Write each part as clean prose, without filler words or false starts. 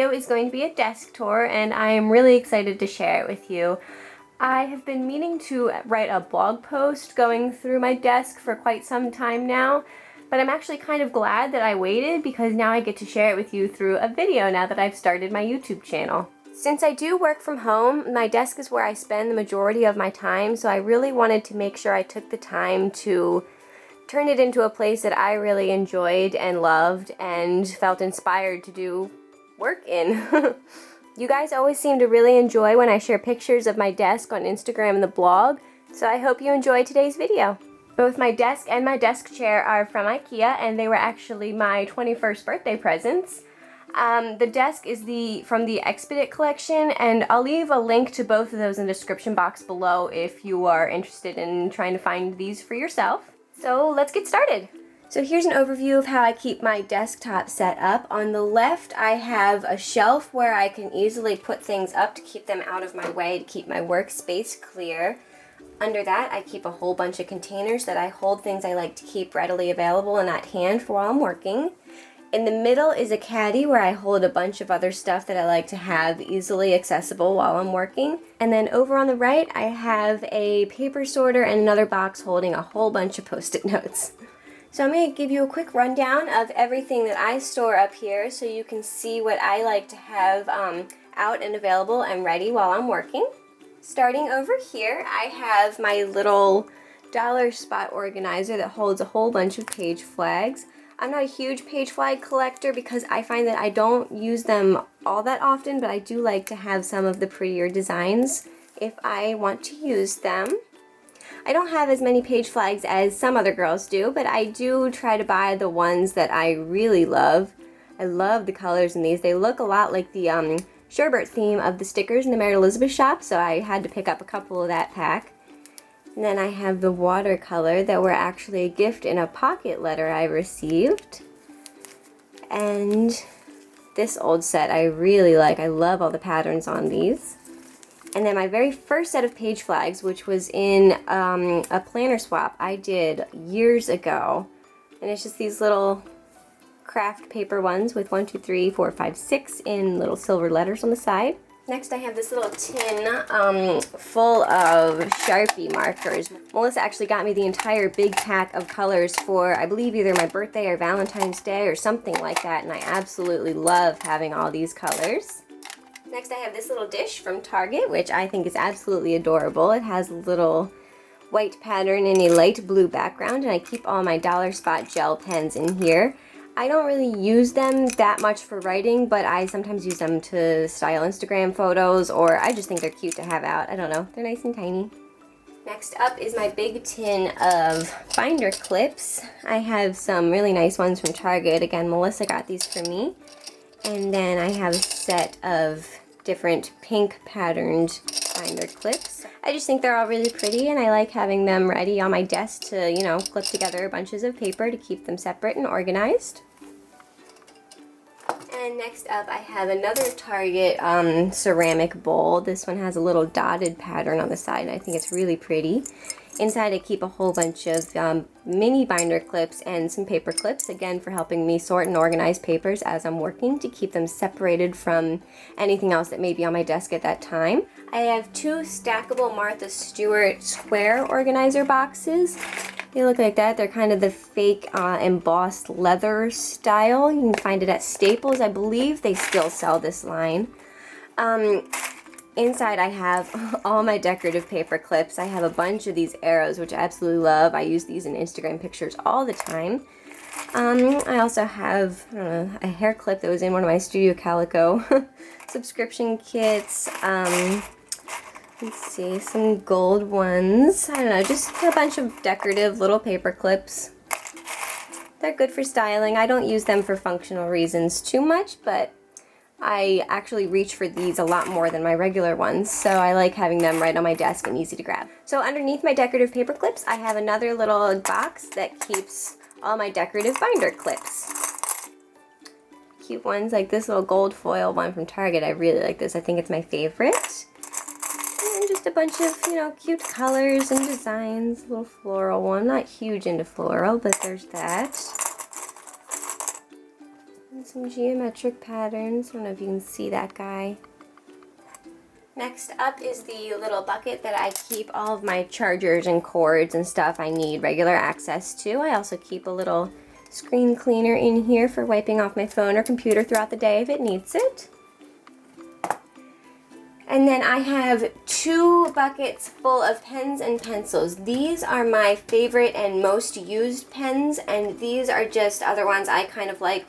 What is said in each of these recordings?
video is going to be a desk tour, and I am really excited to share it with you. I have been meaning to write a blog post going through my desk for quite some time now, but I'm actually kind of glad that I waited because now I get to share it with you through a video now that I've started my YouTube channel. Since I do work from home, my desk is where I spend the majority of my time, so I really wanted to make sure I took the time to turn it into a place that I really enjoyed and loved and felt inspired to do work in. You guys always seem to really enjoy when I share pictures of my desk on Instagram and the blog, so I hope you enjoy today's video. Both my desk and my desk chair are from IKEA, and they were actually my 21st birthday presents. The desk is from the Expedit collection, and I'll leave a link to both of those in the description box below if you are interested in trying to find these for yourself. So let's get started. So here's an overview of how I keep my desktop set up. On the left, I have a shelf where I can easily put things up to keep them out of my way, to keep my workspace clear. Under that, I keep a whole bunch of containers that I hold things I like to keep readily available and at hand for while I'm working. In the middle is a caddy where I hold a bunch of other stuff that I like to have easily accessible while I'm working. And then over on the right, I have a paper sorter and another box holding a whole bunch of Post-it notes. So I'm going to give you a quick rundown of everything that I store up here so you can see what I like to have out and available and ready while I'm working. Starting over here, I have my little dollar spot organizer that holds a whole bunch of page flags. I'm not a huge page flag collector because I find that I don't use them all that often, but I do like to have some of the prettier designs if I want to use them. I don't have as many page flags as some other girls do, but I do try to buy the ones that I really love. I love the colors in these. They look a lot like the sherbet theme of the stickers in the Merrit Elizabeth shop, so I had to pick up a couple of that pack. And then I have the watercolor that were actually a gift in a pocket letter I received. And this old set I really like. I love all the patterns on these. And then my very first set of page flags, which was in a planner swap I did years ago. And it's just these little craft paper ones with 1, 2, 3, 4, 5, 6 in little silver letters on the side. Next I have this little tin full of Sharpie markers. Melissa actually got me the entire big pack of colors for, I believe, either my birthday or Valentine's Day or something like that, and I absolutely love having all these colors. Next I have this little dish from Target, which I think is absolutely adorable. It has a little white pattern in a light blue background, and I keep all my dollar spot gel pens in here. I don't really use them that much for writing, but I sometimes use them to style Instagram photos, or I just think they're cute to have out. I don't know, they're nice and tiny. Next up is my big tin of binder clips. I have some really nice ones from Target. Again, Melissa got these for me. And then I have a set of different pink patterned binder clips. I just think they're all really pretty, and I like having them ready on my desk to, you know, clip together bunches of paper to keep them separate and organized. And next up I have another Target ceramic bowl. This one has a little dotted pattern on the side, and I think it's really pretty. Inside I keep a whole bunch of mini binder clips and some paper clips, again for helping me sort and organize papers as I'm working to keep them separated from anything else that may be on my desk at that time. I have 2 stackable Martha Stewart square organizer boxes. They look like that. They're kind of the fake embossed leather style. You can find it at Staples. I believe they still sell this line. Inside I have all my decorative paper clips. I have a bunch of these arrows, which I absolutely love. I use these in Instagram pictures all the time. I also have, I don't know, a hair clip that was in one of my Studio Calico subscription kits. Let's see, some gold ones. I don't know, just a bunch of decorative little paper clips. They're good for styling. I don't use them for functional reasons too much, but I actually reach for these a lot more than my regular ones, so I like having them right on my desk and easy to grab. So underneath my decorative paper clips, I have another little box that keeps all my decorative binder clips. Cute ones like this little gold foil one from Target. I really like this. I think it's my favorite. And just a bunch of, you know, cute colors and designs. Little floral one. Not huge into floral, but there's that. And some geometric patterns. I don't know if you can see that guy. Next up is the little bucket that I keep all of my chargers and cords and stuff I need regular access to. I also keep a little screen cleaner in here for wiping off my phone or computer throughout the day if it needs it. And then I have 2 buckets full of pens and pencils. These are my favorite and most used pens, and these are just other ones I kind of like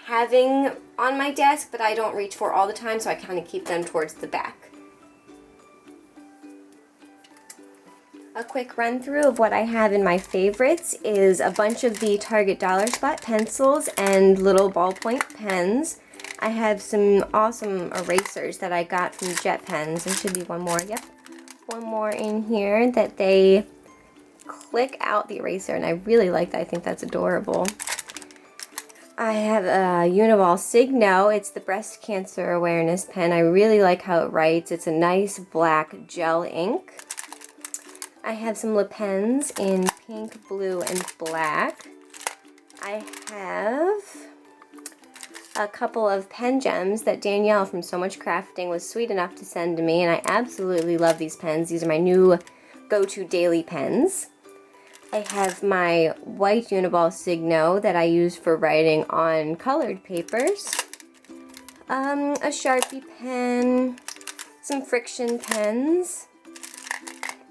having on my desk, but I don't reach for all the time, so I kind of keep them towards the back. A quick run through of what I have in my favorites is a bunch of the Target Dollar Spot pencils and little ballpoint pens. I have some awesome erasers that I got from Jet Pens. There should be one more. Yep, one more in here that they click out the eraser, and I really like that. I think that's adorable. I have a Uniball Signo. It's the breast cancer awareness pen. I really like how it writes. It's a nice black gel ink. I have some Le Pens in pink, blue, and black. I have a couple of pen gems that Danielle from So Much Crafting was sweet enough to send to me, and I absolutely love these pens. These are my new go-to daily pens. I have my white Uniball Signo that I use for writing on colored papers. A Sharpie pen, some friction pens,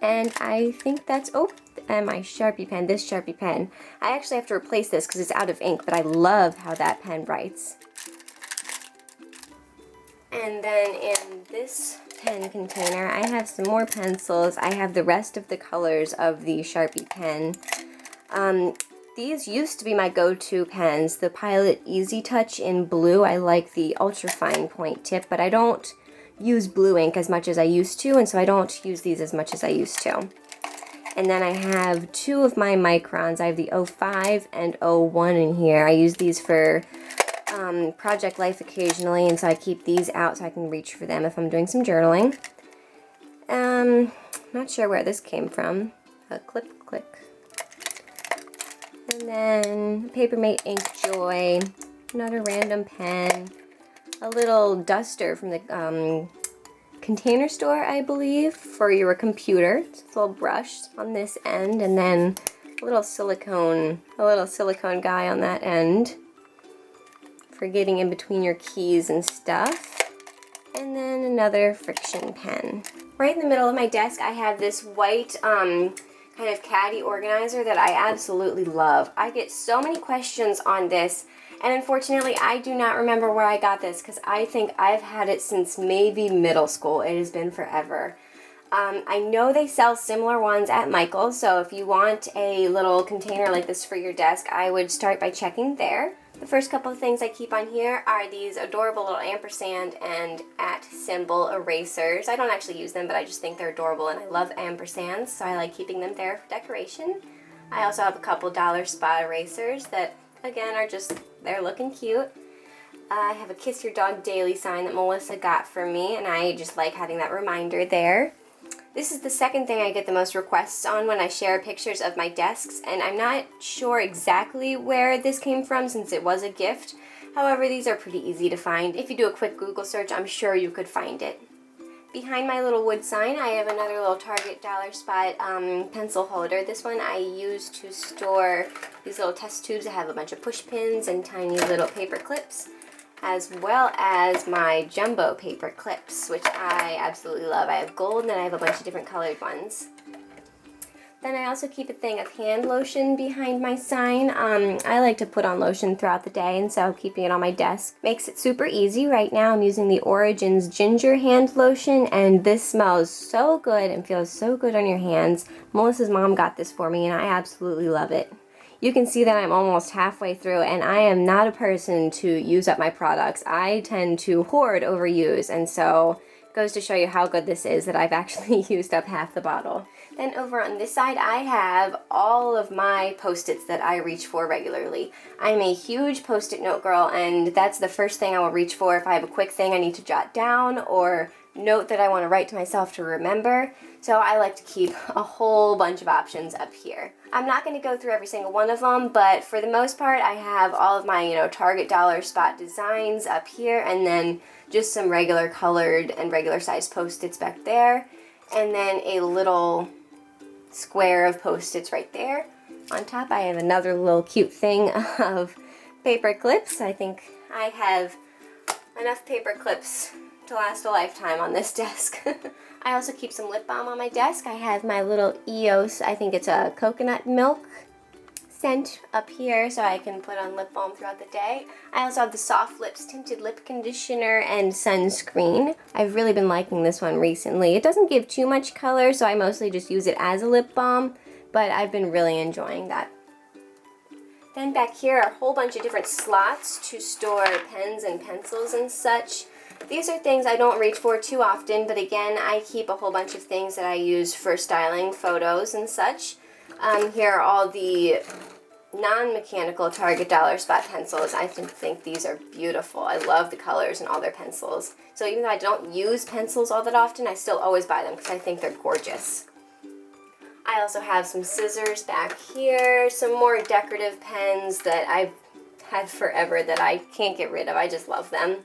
and I think that's, and my Sharpie pen, this Sharpie pen. I actually have to replace this because it's out of ink, but I love how that pen writes. And then in this pen container, I have some more pencils. I have the rest of the colors of the Sharpie pen. These used to be my go-to pens. The Pilot Easy Touch in blue. I like the ultra fine point tip, but I don't use blue ink as much as I used to, and so I don't use these as much as I used to. And then I have 2 of my microns. I have the 05 and 01 in here. I use these for Project Life occasionally, and so I keep these out so I can reach for them if I'm doing some journaling. Not sure where this came from. A click. And then Papermate Ink Joy, another random pen, a little duster from the Container Store, I believe, for your computer. It's a little brush on this end, and then a little silicone guy on that end for getting in between your keys and stuff. And then another friction pen. Right in the middle of my desk, I have this white kind of Caddy Organizer that I absolutely love. I get so many questions on this, and unfortunately I do not remember where I got this because I think I've had it since maybe middle school. It has been forever. I know they sell similar ones at Michael's, so if you want a little container like this for your desk, I would start by checking there. The first couple of things I keep on here are these adorable little ampersand and @ symbol erasers. I don't actually use them, but I just think they're adorable, and I love ampersands, so I like keeping them there for decoration. I also have a couple Dollar Spot erasers that, again, are just, they're looking cute. I have a Kiss Your Dog Daily sign that Melissa got for me, and I just like having that reminder there. This is the second thing I get the most requests on when I share pictures of my desks, and I'm not sure exactly where this came from since it was a gift. However, these are pretty easy to find. If you do a quick Google search, I'm sure you could find it. Behind my little wood sign, I have another little Target Dollar Spot pencil holder. This one I use to store these little test tubes that have a bunch of push pins and tiny little paper clips, as well as my jumbo paper clips, which I absolutely love. I have gold, and then I have a bunch of different colored ones. Then I also keep a thing of hand lotion behind my sign. I like to put on lotion throughout the day, and so keeping it on my desk makes it super easy. Right now I'm using the Origins Ginger Hand Lotion, and this smells so good and feels so good on your hands. Melissa's mom got this for me, and I absolutely love it. You can see that I'm almost halfway through, and I am not a person to use up my products. I tend to hoard, overuse, and so it goes to show you how good this is that I've actually used up half the bottle. Then over on this side, I have all of my Post-its that I reach for regularly. I'm a huge Post-it note girl, and that's the first thing I will reach for if I have a quick thing I need to jot down or note that I want to write to myself to remember. So I like to keep a whole bunch of options up here. I'm not going to go through every single one of them, but for the most part I have all of my, Target dollar spot designs up here, and then just some regular colored and regular sized Post-its back there, and then a little square of Post-its right there. On top I have another little cute thing of paper clips. I think I have enough paper clips to last a lifetime on this desk. I also keep some lip balm on my desk. I have my little EOS, I think it's a coconut milk scent up here, so I can put on lip balm throughout the day. I also have the Soft Lips Tinted Lip Conditioner and sunscreen. I've really been liking this one recently. It doesn't give too much color, so I mostly just use it as a lip balm, but I've been really enjoying that. Then back here are a whole bunch of different slots to store pens and pencils and such. These are things I don't reach for too often, but again, I keep a whole bunch of things that I use for styling photos and such. Here are all the non-mechanical Target dollar spot pencils. I think these are beautiful. I love the colors in all their pencils. So even though I don't use pencils all that often, I still always buy them because I think they're gorgeous. I also have some scissors back here, some more decorative pens that I've had forever that I can't get rid of. I just love them.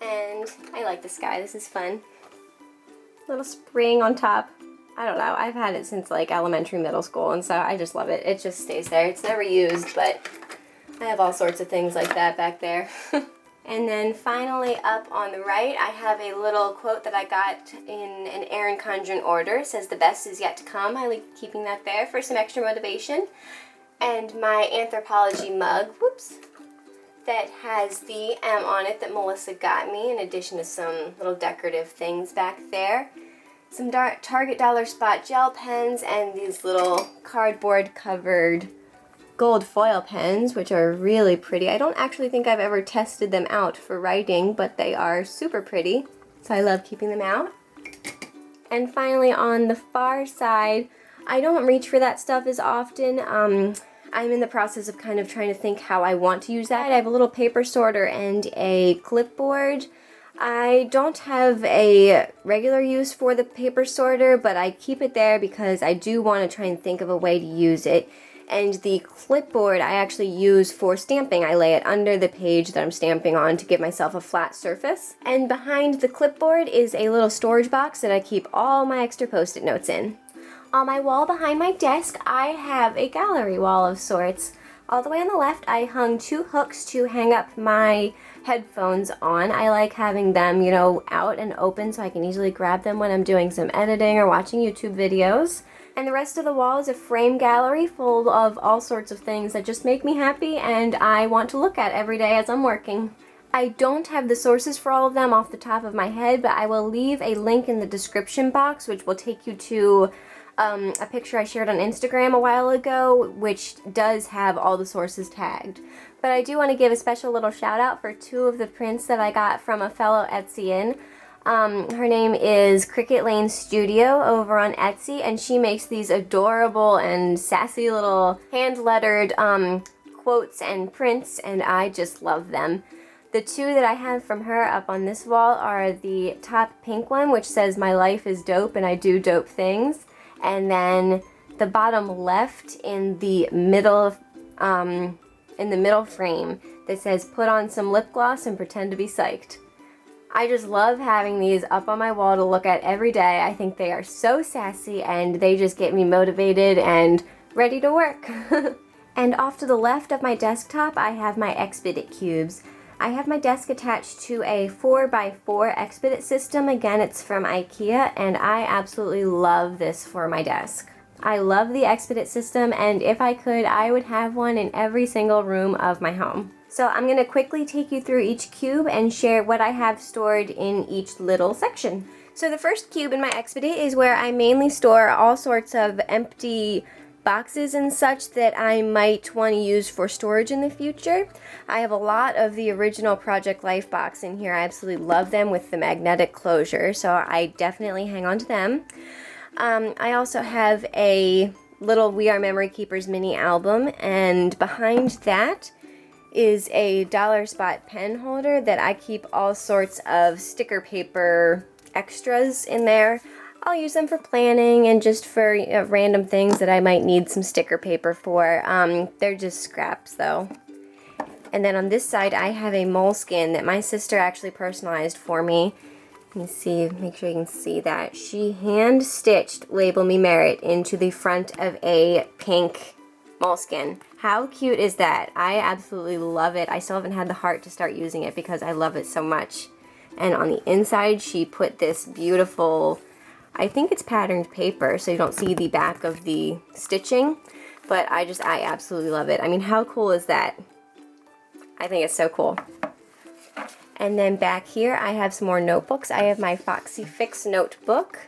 And I like this guy. This is fun. Little spring on top. I don't know. I've had it since like elementary, middle school, and so I just love it. It just stays there. It's never used, but I have all sorts of things like that back there. And then finally up on the right, I have a little quote that I got in an Erin Condren order. It says, "The best is yet to come." I like keeping that there for some extra motivation. And my Anthropology mug, whoops, that has the M on it that Melissa got me, in addition to some little decorative things back there. Some Target dollar spot gel pens and these little cardboard covered gold foil pens, which are really pretty. I don't actually think I've ever tested them out for writing, but they are super pretty, so I love keeping them out. And finally on the far side, I don't reach for that stuff as often. I'm in the process of kind of trying to think how I want to use that. I have a little paper sorter and a clipboard. I don't have a regular use for the paper sorter, but I keep it there because I do want to try and think of a way to use it. And the clipboard I actually use for stamping. I lay it under the page that I'm stamping on to give myself a flat surface. And behind the clipboard is a little storage box that I keep all my extra Post-it notes in. On my wall behind my desk, I have a gallery wall of sorts. All the way on the left, I hung 2 hooks to hang up my headphones on. I like having them, out and open so I can easily grab them when I'm doing some editing or watching YouTube videos. And the rest of the wall is a frame gallery full of all sorts of things that just make me happy and I want to look at every day as I'm working. I don't have the sources for all of them off the top of my head, but I will leave a link in the description box which will take you to a picture I shared on Instagram a while ago, which does have all the sources tagged. But I do want to give a special little shout out for 2 of the prints that I got from a fellow Etsyan. Her name is Cricket Lane Studio over on Etsy, and she makes these adorable and sassy little hand-lettered quotes and prints, and I just love them. The 2 that I have from her up on this wall are the top pink one, which says, "My life is dope and I do dope things." And then the bottom left in the middle frame that says, "Put on some lip gloss and pretend to be psyched." I just love having these up on my wall to look at every day. I think they are so sassy and they just get me motivated and ready to work. And off to the left of my desktop, I have my Expedit cubes. I have my desk attached to a 4x4 Expedit system. Again, it's from IKEA, and I absolutely love this for my desk. I love the Expedit system, and if I could, I would have one in every single room of my home. So I'm going to quickly take you through each cube and share what I have stored in each little section. So the first cube in my Expedit is where I mainly store all sorts of empty boxes and such that I might want to use for storage in the future. I have a lot of the original Project Life box in here. I absolutely love them with the magnetic closure, so I definitely hang on to them. I also have a little We Are Memory Keepers mini album, and behind that is a dollar spot pen holder that I keep all sorts of sticker paper extras in there. I'll use them for planning and just for random things that I might need some sticker paper for. They're just scraps though. And then on this side I have a moleskin that my sister actually personalized for me. Let me see, make sure you can see that. She hand stitched Label Me Merrit into the front of a pink moleskin. How cute is that? I absolutely love it. I still haven't had the heart to start using it because I love it so much. And on the inside she put this beautiful, I think it's patterned paper, so you don't see the back of the stitching, but I absolutely love it. I mean, how cool is that? I think it's so cool. And then back here I have some more notebooks. I have my Foxy Fix notebook,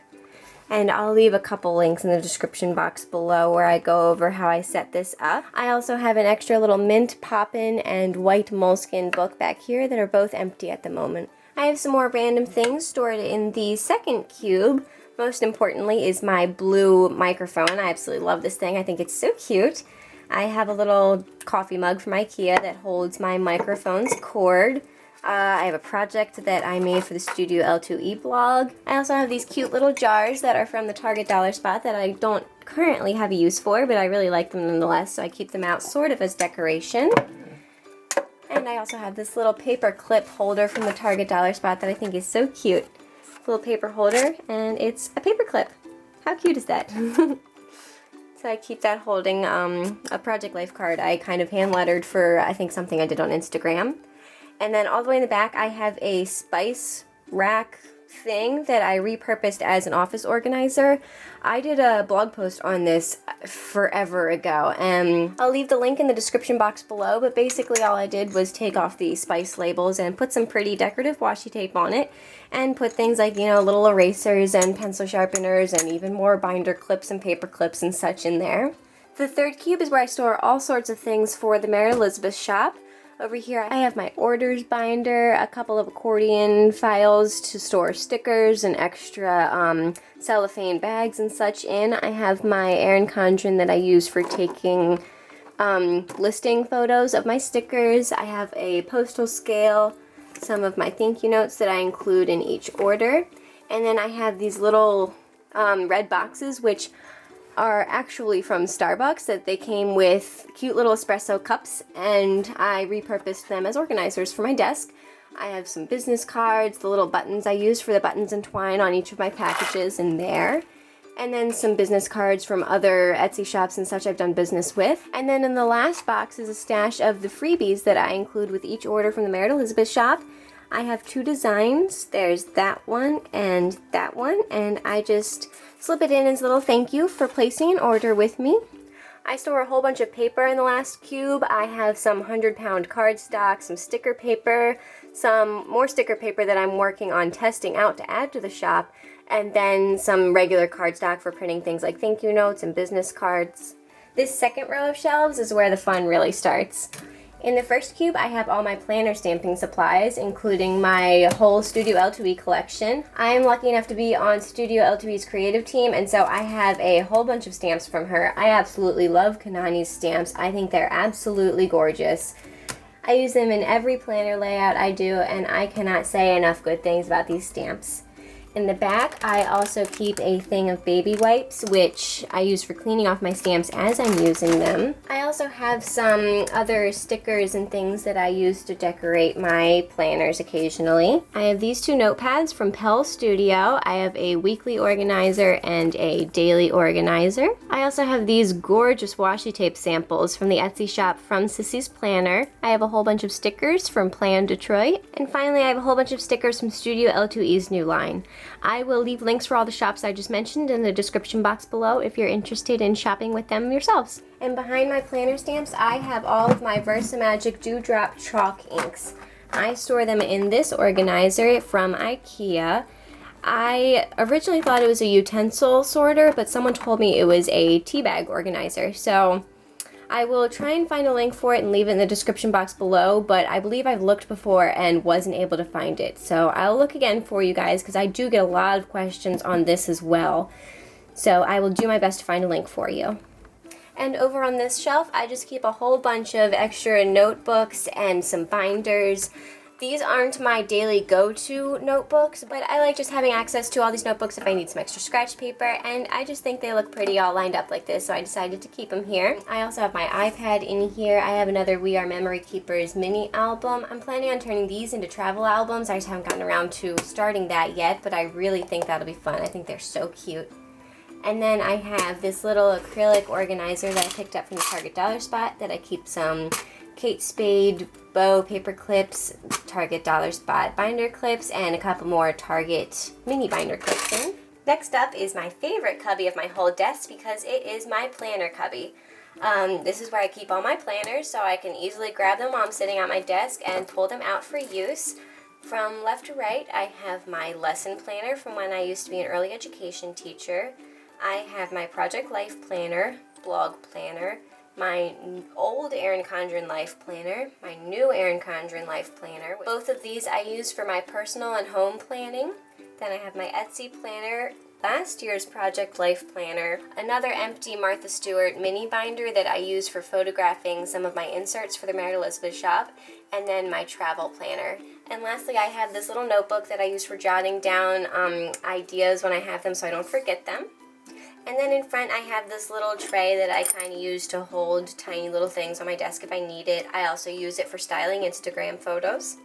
and I'll leave a couple links in the description box below where I go over how I set this up. I also have an extra little mint poppin' and white moleskin book back here that are both empty at the moment. I have some more random things stored in the second cube. Most importantly is my blue microphone. I absolutely love this thing. I think it's so cute. I have a little coffee mug from IKEA that holds my microphone's cord. I have a project that I made for the Studio L2E blog. I also have these cute little jars that are from the Target dollar spot that I don't currently have a use for, but I really like them nonetheless, so I keep them out sort of as decoration. And I also have this little paper clip holder from the Target dollar spot that I think is so cute. Little paper holder, and it's a paper clip. How cute is that? So I keep that holding a Project Life card I kind of hand lettered for, I think, something I did on Instagram. And then all the way in the back I have a spice rack thing that I repurposed as an office organizer. I did a blog post on this forever ago, and I'll leave the link in the description box below, but basically all I did was take off the spice labels and put some pretty decorative washi tape on it, and put things like, you know, little erasers and pencil sharpeners and even more binder clips and paper clips and such in there. The third cube is where I store all sorts of things for the Mary Elizabeth shop. Over here I have my orders binder, a couple of accordion files to store stickers and extra cellophane bags and such in. I have my Erin Condren that I use for taking listing photos of my stickers. I have a postal scale, some of my thank you notes that I include in each order. And then I have these little red boxes which are actually from Starbucks, that they came with cute little espresso cups, and I repurposed them as organizers for my desk. I have some business cards, the little buttons I use for the buttons and twine on each of my packages in there. And then some business cards from other Etsy shops and such I've done business with. And then in the last box is a stash of the freebies that I include with each order from the Merrit Elizabeth shop. I have two designs. There's that one, and I just slip it in as a little thank you for placing an order with me. I store a whole bunch of paper in the last cube. I have some 100-pound cardstock, some sticker paper, some more sticker paper that I'm working on testing out to add to the shop, and then some regular cardstock for printing things like thank you notes and business cards. This second row of shelves is where the fun really starts. In the first cube, I have all my planner stamping supplies, including my whole Studio L2E collection. I am lucky enough to be on Studio L2E's creative team, and so I have a whole bunch of stamps from her. I absolutely love Kanani's stamps. I think they're absolutely gorgeous. I use them in every planner layout I do, and I cannot say enough good things about these stamps. In the back, I also keep a thing of baby wipes, which I use for cleaning off my stamps as I'm using them. I also have some other stickers and things that I use to decorate my planners occasionally. I have these two notepads from Pell Studio. I have a weekly organizer and a daily organizer. I also have these gorgeous washi tape samples from the Etsy shop from Sissy's Planner. I have a whole bunch of stickers from Plan Detroit. And finally, I have a whole bunch of stickers from Studio L2E's new line. I will leave links for all the shops I just mentioned in the description box below if you're interested in shopping with them yourselves. And behind my planner stamps, I have all of my Versamagic Dewdrop chalk inks. I store them in this organizer from IKEA. I originally thought it was a utensil sorter, but someone told me it was a tea bag organizer, so I will try and find a link for it and leave it in the description box below, but I believe I've looked before and wasn't able to find it. So I'll look again for you guys because I do get a lot of questions on this as well. So I will do my best to find a link for you. And over on this shelf, I just keep a whole bunch of extra notebooks and some binders. These aren't my daily go-to notebooks, but I like just having access to all these notebooks if I need some extra scratch paper, and I just think they look pretty all lined up like this, so I decided to keep them here. I also have my iPad in here. I have another We Are Memory Keepers mini album. I'm planning on turning these into travel albums. I just haven't gotten around to starting that yet, but I really think that'll be fun. I think they're so cute. And then I have this little acrylic organizer that I picked up from the Target Dollar Spot that I keep some Kate Spade bow paper clips, Target Dollar Spot binder clips, and a couple more Target mini binder clips in. Next up is my favorite cubby of my whole desk because it is my planner cubby. This is where I keep all my planners so I can easily grab them while I'm sitting at my desk and pull them out for use. From left to right, I have my lesson planner from when I used to be an early education teacher. I have my Project Life planner, blog planner, my old Erin Condren Life Planner, my new Erin Condren Life Planner. Both of these I use for my personal and home planning. Then I have my Etsy planner, last year's Project Life Planner, another empty Martha Stewart mini binder that I use for photographing some of my inserts for the Merrit Elizabeth shop, and then my travel planner. And lastly, I have this little notebook that I use for jotting down ideas when I have them so I don't forget them. And then in front I have this little tray that I kind of use to hold tiny little things on my desk if I need it. I also use it for styling Instagram photos.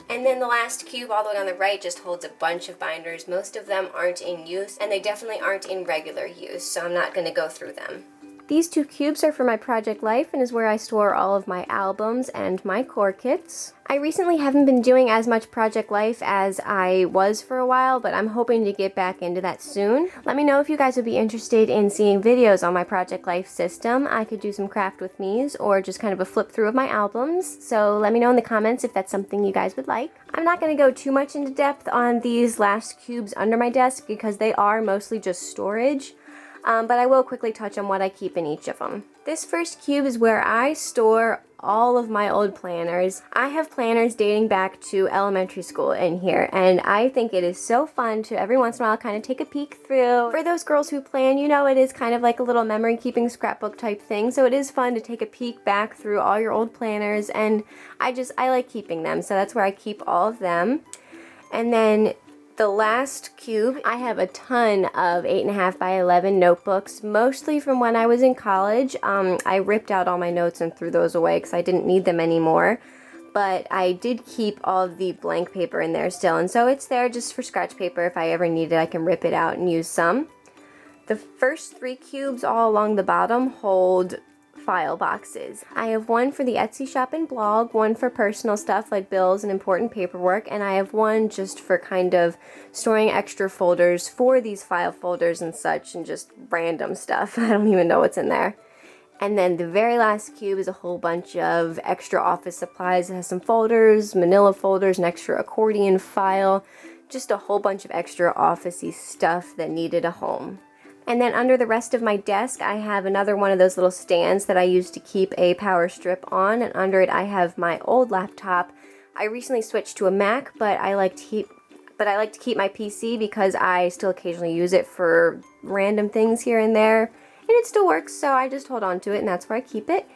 And then the last cube all the way on the right just holds a bunch of binders. Most of them aren't in use, and they definitely aren't in regular use, so I'm not going to go through them. These two cubes are for my Project Life and is where I store all of my albums and my core kits. I recently haven't been doing as much Project Life as I was for a while, but I'm hoping to get back into that soon. Let me know if you guys would be interested in seeing videos on my Project Life system. I could do some craft with me's or just kind of a flip through of my albums, so let me know in the comments if that's something you guys would like. I'm not going to go too much into depth on these last cubes under my desk because they are mostly just storage. But I will quickly touch on what I keep in each of them. This first cube is where I store all of my old planners. I have planners dating back to elementary school in here, and I think it is so fun to every once in a while kind of take a peek through. For those girls who plan, you know it is kind of like a little memory keeping scrapbook type thing, so it is fun to take a peek back through all your old planners, and I like keeping them, so that's where I keep all of them. And then the last cube, I have a ton of 8.5 by 11 notebooks, mostly from when I was in college. I ripped out all my notes and threw those away because I didn't need them anymore. But I did keep all of the blank paper in there still, and so it's there just for scratch paper. If I ever need it, I can rip it out and use some. The first 3 cubes all along the bottom hold file boxes. I have one for the Etsy shop and blog, one for personal stuff like bills and important paperwork, and I have one just for kind of storing extra folders for these file folders and such, and just random stuff. I don't even know what's in there. And then the very last cube is a whole bunch of extra office supplies. It has some folders, manila folders, an extra accordion file, just a whole bunch of extra office-y stuff that needed a home. And then under the rest of my desk, I have another one of those little stands that I use to keep a power strip on, and under it I have my old laptop. I recently switched to a Mac, but I like to keep my PC because I still occasionally use it for random things here and there, and it still works, so I just hold on to it, and that's where I keep it.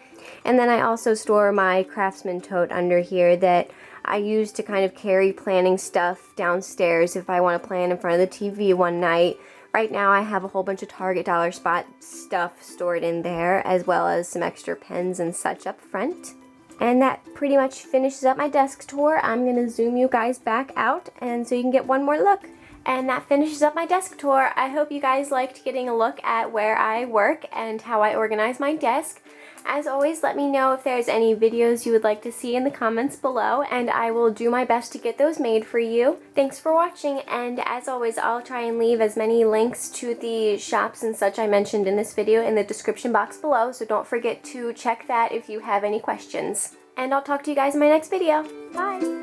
And then I also store my Craftsman tote under here that I use to kind of carry planning stuff downstairs if I want to plan in front of the TV one night. Right now I have a whole bunch of Target Dollar Spot stuff stored in there, as well as some extra pens and such up front. And that pretty much finishes up my desk tour. I'm going to zoom you guys back out and so you can get one more look. And that finishes up my desk tour. I hope you guys liked getting a look at where I work and how I organize my desk. As always, let me know if there's any videos you would like to see in the comments below, and I will do my best to get those made for you. Thanks for watching, and as always, I'll try and leave as many links to the shops and such I mentioned in this video in the description box below, so don't forget to check that if you have any questions. And I'll talk to you guys in my next video. Bye!